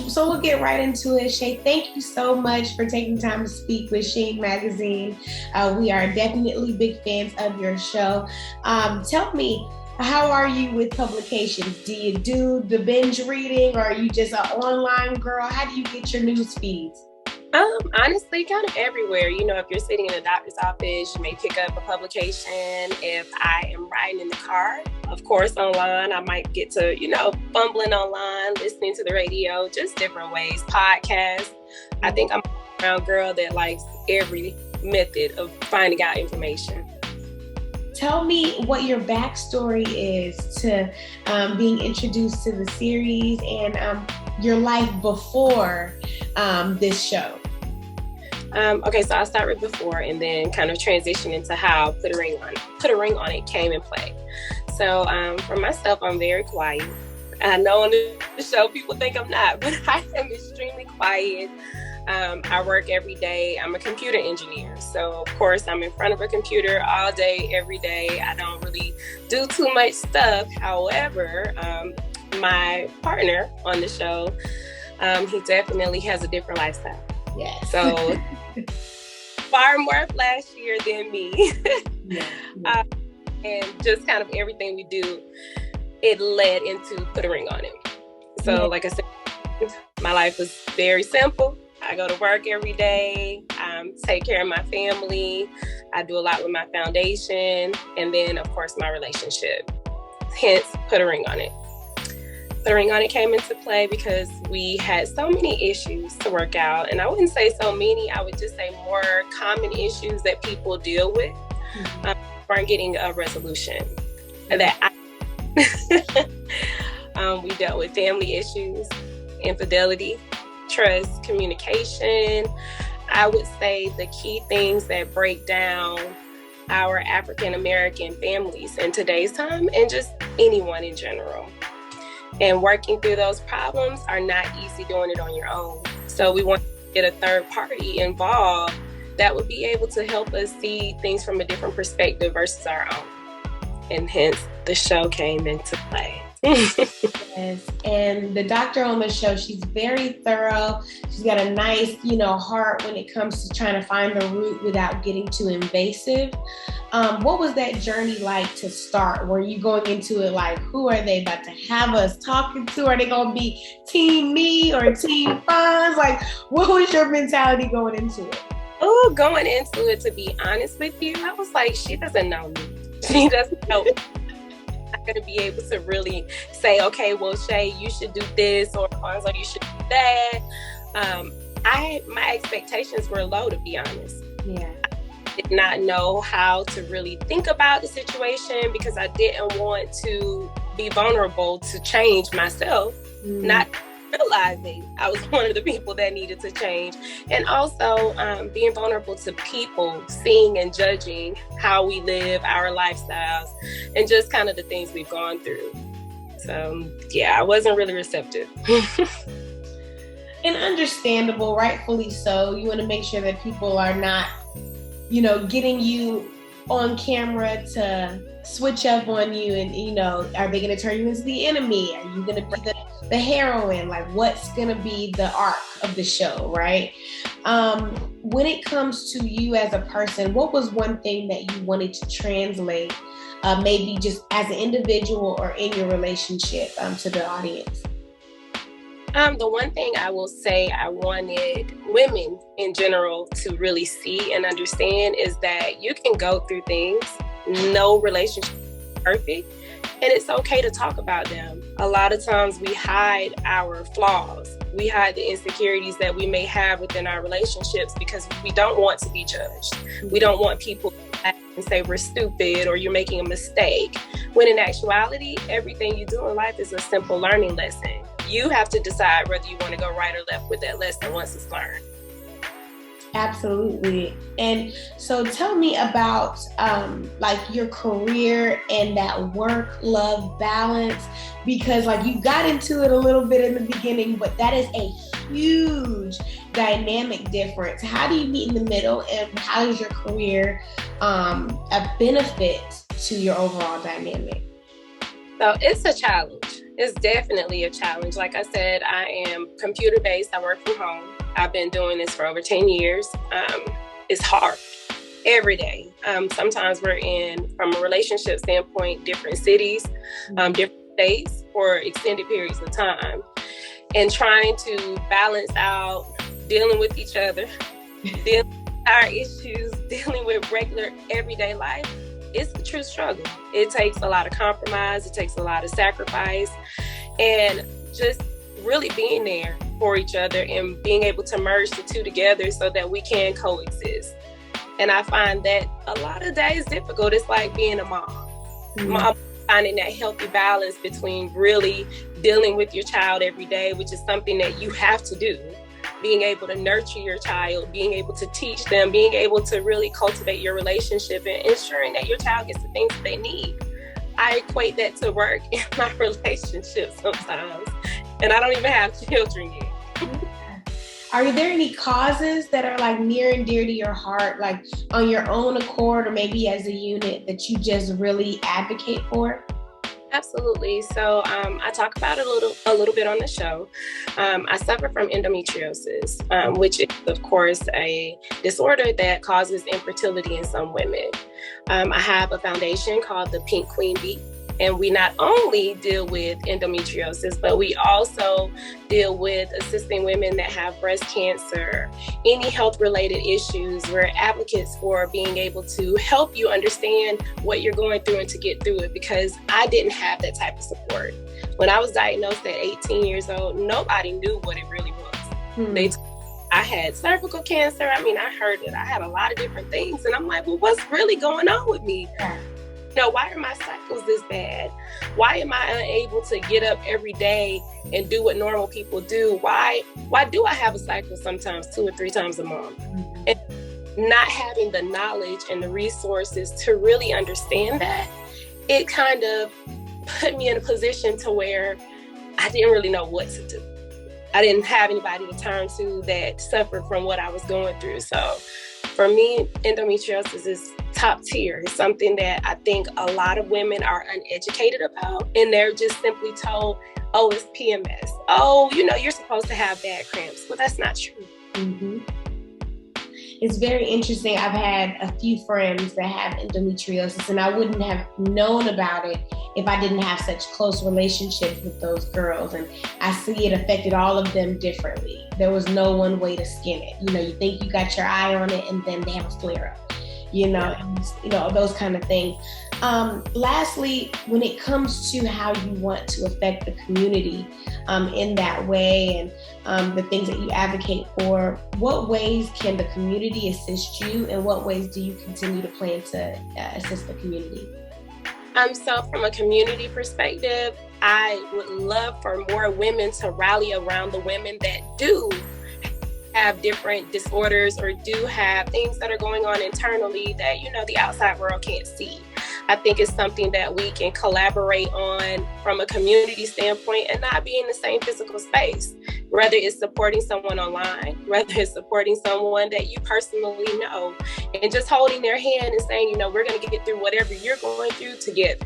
So we'll get right into it. Shay, thank you so much for taking time to speak with Sheen Magazine. We are definitely big fans of your show. Tell me, how are you with publications? Do you do the binge reading, or are you just an online girl? How do you get your news feeds? Honestly, kind of everywhere. If you're sitting in a doctor's office, you may pick up a publication. If I am riding in the car, of course, online, I might get to, fumbling online, listening to the radio, just different ways, podcasts. I think I'm a brown girl that likes every method of finding out information. Tell me what your backstory is to being introduced to the series and your life before this show. Okay, so I'll start with before and then kind of transition into how Put a Ring on It came in play. So for myself, I'm very quiet. I know on the show people think I'm not, but I am extremely quiet. I work every day. I'm a computer engineer. So, of course, I'm in front of a computer all day, every day. I don't really do too much stuff. However, my partner on the show, he definitely has a different lifestyle. Yeah. So, far more flashier than me. Yeah. And just kind of everything we do, it led into Put a Ring on It. So, like I said, my life was very simple. I go to work every day, take care of my family. I do a lot with my foundation. And then, of course, my relationship. Hence, Put a Ring on It. Put a Ring on It came into play because we had so many issues to work out. And I wouldn't say so many. I would just say more common issues that people deal with weren't getting a resolution. And that we dealt with family issues, infidelity, trust, communication. I would say the key things that break down our African-American families in today's time and just anyone in general. And working through those problems are not easy doing it on your own. So we want to get a third party involved that would be able to help us see things from a different perspective versus our own. And hence the show came into play. Yes. And the doctor on the show, she's very thorough. She's got a nice, heart when it comes to trying to find the root without getting too invasive. What was that journey like to start? Were you going into it like, who are they about to have us talking to? Are they going to be team me or team Fonz? Like, what was your mentality going into it? Oh, going into it, to be honest with you, I was like, she doesn't know me. She doesn't know me. Going to be able to really say, okay, well, Shay, you should do this, or Fonzo, you should do that. My expectations were low, to be honest. Yeah. I did not know how to really think about the situation because I didn't want to be vulnerable to change myself, not realizing I was one of the people that needed to change. And also being vulnerable to people, seeing and judging how we live, our lifestyles, and just kind of the things we've gone through. So, yeah, I wasn't really receptive. And understandable, rightfully so. You want to make sure that people are not, getting you on camera to switch up on you and, are they going to turn you into the enemy? Are you going to be the heroine? Like, what's going to be the arc of the show, right? When it comes to you as a person, what was one thing that you wanted to translate, maybe just as an individual or in your relationship to the audience? The one thing I will say I wanted women in general to really see and understand is that you can go through things. No relationship is perfect, and it's okay to talk about them. A lot of times we hide our flaws. We hide the insecurities that we may have within our relationships because we don't want to be judged. We don't want people to say we're stupid or you're making a mistake. When in actuality, everything you do in life is a simple learning lesson. You have to decide whether you want to go right or left with that lesson once it's learned. Absolutely. And so tell me about your career and that work-love balance, because you got into it a little bit in the beginning, but that is a huge dynamic difference. How do you meet in the middle, and how is your career a benefit to your overall dynamic? So it's a challenge. It's definitely a challenge. Like I said, I am computer based. I work from home. I've been doing this for over 10 years. It's hard every day. Sometimes we're in, from a relationship standpoint, different cities, different states for extended periods of time. And trying to balance out dealing with each other, dealing with our issues, dealing with regular everyday life, it's a true struggle. It takes a lot of compromise. It takes a lot of sacrifice, and just really being there for each other and being able to merge the two together so that we can coexist. And I find that a lot of days difficult. It's like being a mom. Mom, finding that healthy balance between really dealing with your child every day, which is something that you have to do. Being able to nurture your child, being able to teach them, being able to really cultivate your relationship and ensuring that your child gets the things that they need. I equate that to work in my relationship sometimes. And I don't even have children yet. Are there any causes that are like near and dear to your heart, like on your own accord or maybe as a unit, that you just really advocate for? Absolutely. So I talk about it a little bit on the show. I suffer from endometriosis, which is, of course, a disorder that causes infertility in some women. I have a foundation called the Pink Queen Bee, and we not only deal with endometriosis, but we also deal with assisting women that have breast cancer, any health-related issues. We're advocates for being able to help you understand what you're going through and to get through it, because I didn't have that type of support. When I was diagnosed at 18 years old, nobody knew what it really was. I had cervical cancer. I mean, I heard that I had a lot of different things, and I'm like, well, what's really going on with me? Why are my cycles this bad? Why am I unable to get up every day and do what normal people do? Why do I have a cycle sometimes 2 or 3 times a month? And not having the knowledge and the resources to really understand that, it kind of put me in a position to where I didn't really know what to do. I didn't have anybody to turn to that suffered from what I was going through. So for me, endometriosis is top tier. It's something that I think a lot of women are uneducated about, and they're just simply told, oh, it's PMS. Oh, you're supposed to have bad cramps. Well, that's not true. Mm-hmm. It's very interesting. I've had a few friends that have endometriosis, and I wouldn't have known about it if I didn't have such close relationships with those girls. And I see it affected all of them differently. There was no one way to skin it. You think you got your eye on it, and then they have a flare up. Those kind of things. Lastly, when it comes to how you want to affect the community in that way, and the things that you advocate for, what ways can the community assist you, and what ways do you continue to plan to assist the community? So from a community perspective, I would love for more women to rally around the women that do have different disorders or do have things that are going on internally that, the outside world can't see. I think it's something that we can collaborate on from a community standpoint and not be in the same physical space. Whether it's supporting someone online, whether it's supporting someone that you personally know, and just holding their hand and saying, we're going to get through whatever you're going through together.